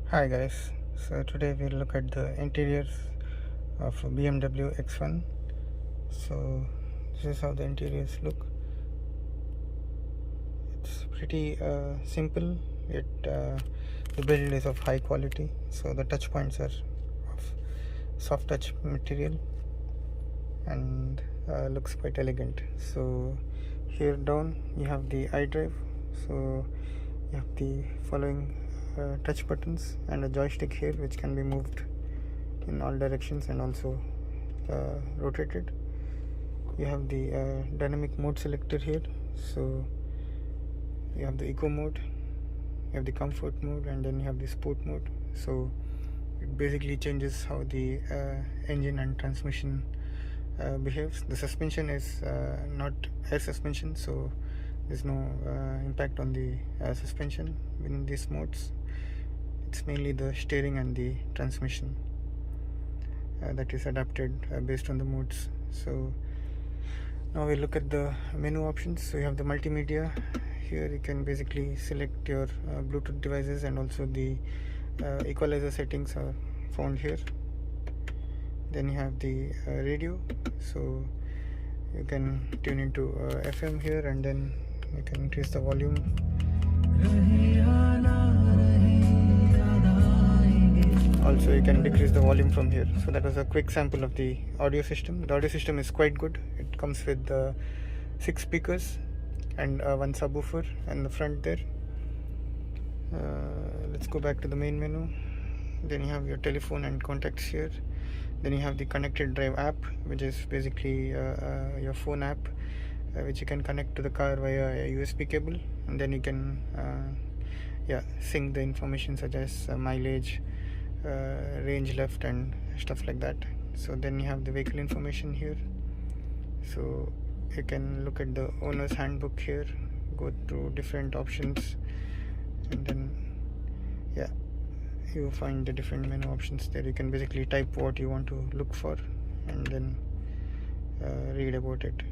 Hi guys, so today we'll look at the interiors of BMW X1. So this is how the interiors look. It's pretty simple, yet the build is of high quality. So the touch points are of soft touch material and looks quite elegant. So here down you have the iDrive. So you have the following touch buttons and a joystick here which can be moved in all directions and also rotated. You have the dynamic mode selector here. So you have the eco mode, you have the comfort mode, and then you have the sport mode. So it basically changes how the engine and transmission behaves. The suspension is not air suspension, so there's no impact on the suspension in these modes. It's mainly the steering and the transmission that is adapted based on the modes. So now we look at the menu options. So you have the multimedia. Here you can basically select your Bluetooth devices, and also the equalizer settings are found here. Then you have the radio, so you can tune into FM here, and then you can increase the volume. Also you can decrease the volume from here. So that was a quick sample of the audio system. The audio system is quite good. It comes with 6 speakers and one subwoofer in the front there. Let's go back to the main menu. Then you have your telephone and contacts here. Then you have the connected drive app, which is basically your phone app, which you can connect to the car via a USB cable, and then you can sync the information such as mileage, range left, and stuff like that. So then you have the vehicle information here. So you can look at the owner's handbook here, go through different options, and then you find the different menu options there. You can basically type what you want to look for and then read about it.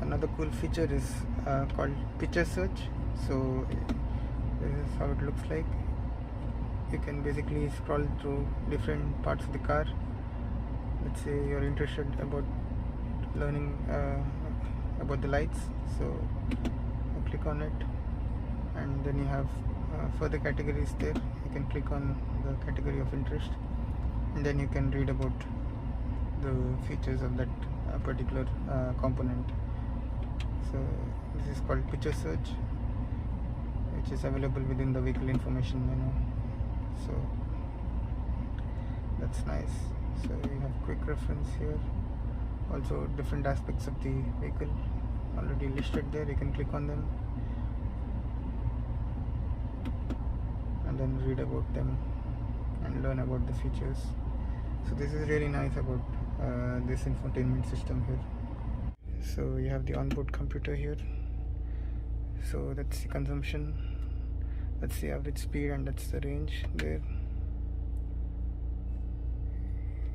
Another cool feature is called picture search. So this is how it looks like. You can basically scroll through different parts of the car. Let's say you're interested about learning about the lights, so you click on it, and then you have further categories there. You can click on the category of interest, and then you can read about the features of that particular component. So this is called picture search, which is available within the vehicle information menu. So that's nice. So you have quick reference here, also different aspects of the vehicle already listed there. You can click on them and then read about them and learn about the features. So this is really nice about this infotainment system here. So you have the onboard computer here. So that's the consumption, that's the average speed, and that's the range there.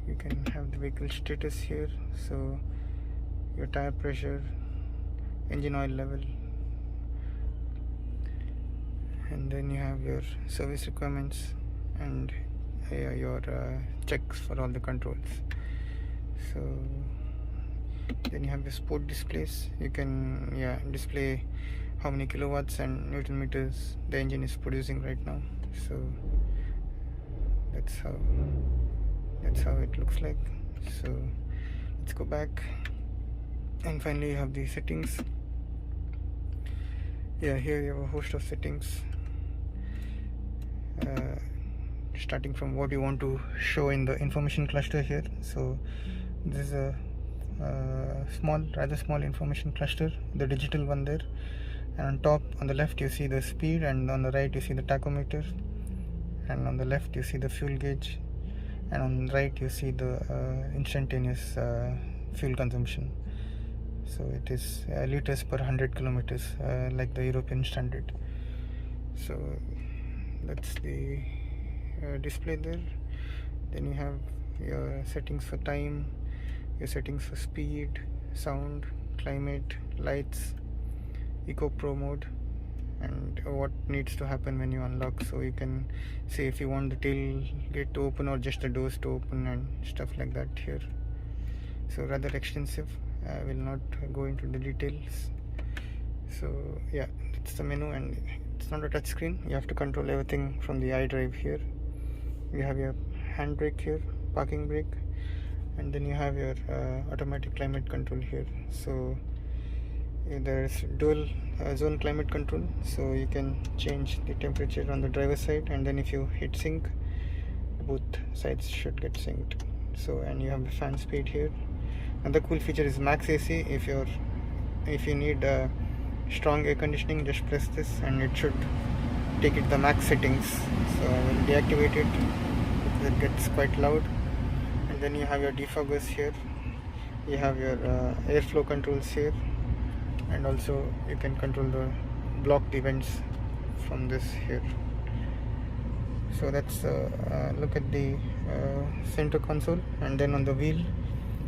You can have the vehicle status here, so your tire pressure, engine oil level, and then you have your service requirements and your checks for all the controls. So then you have the sport displays. You can display how many kilowatts and newton meters the engine is producing right now. So that's how it looks like. So let's go back, and finally you have the settings. Here you have a host of settings, starting from what you want to show in the information cluster here. So this is a rather small information cluster, the digital one there, and on top on the left you see the speed, and on the right you see the tachometer, and on the left you see the fuel gauge, and on the right you see the instantaneous fuel consumption. So it is liters per 100 kilometers, like the European standard. So that's the display there. Then you have your settings for time, your settings for speed, sound, climate, lights, Eco Pro mode, and what needs to happen when you unlock. So you can say if you want the tailgate to open or just the doors to open and stuff like that here. So rather extensive. I will not go into the details. So yeah, it's the menu, and it's not a touch screen. You have to control everything from the iDrive here. You have your handbrake here, parking brake, and then you have your automatic climate control here. So there's dual zone climate control, so you can change the temperature on the driver's side, and then if you hit sync, both sides should get synced. So, and you have the fan speed here. Another cool feature is max AC. If you need strong air conditioning, just press this and it should take it to the max settings. So I will deactivate it because it gets quite loud. And then you have your defoggers here, you have your airflow controls here, and also you can control the blocked events from this here. So let's look at the center console, and then on the wheel,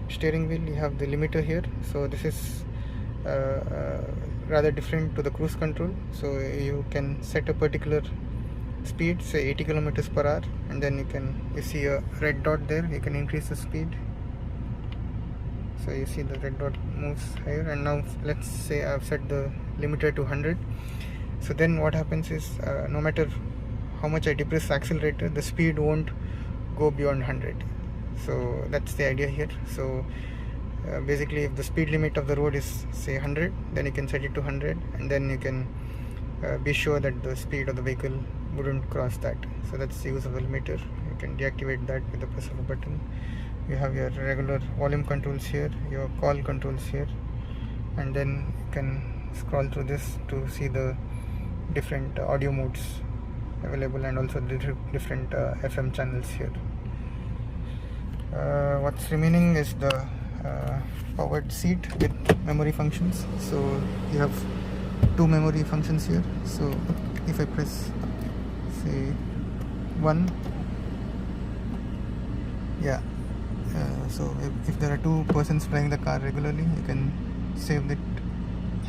steering wheel, you have the limiter here. So this is rather different to the cruise control. So you can set a particular speed, say 80 kilometers per hour, and then you see a red dot there, you can increase the speed. So you see the red dot moves higher, and now let's say I've set the limiter to 100. So then what happens is no matter how much I depress the accelerator, the speed won't go beyond 100. So that's the idea here. So basically, if the speed limit of the road is say 100, then you can set it to 100, and then you can be sure that the speed of the vehicle wouldn't cross that. So that's the use of the limiter. You can deactivate that with the press of a button. You have your regular volume controls here, your call controls here, and then you can scroll through this to see the different audio modes available, and also the different FM channels here. What's remaining is the powered seat with memory functions. So you have two memory functions here. So if I press say 1, yeah, so if there are two persons driving the car regularly, you can save it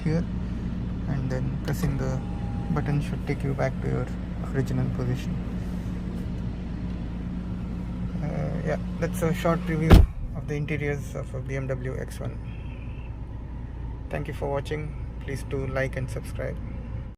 here, and then pressing the button should take you back to your original position. Yeah, that's a short review of the interiors of a BMW X1. Thank you for watching. Please do like and subscribe.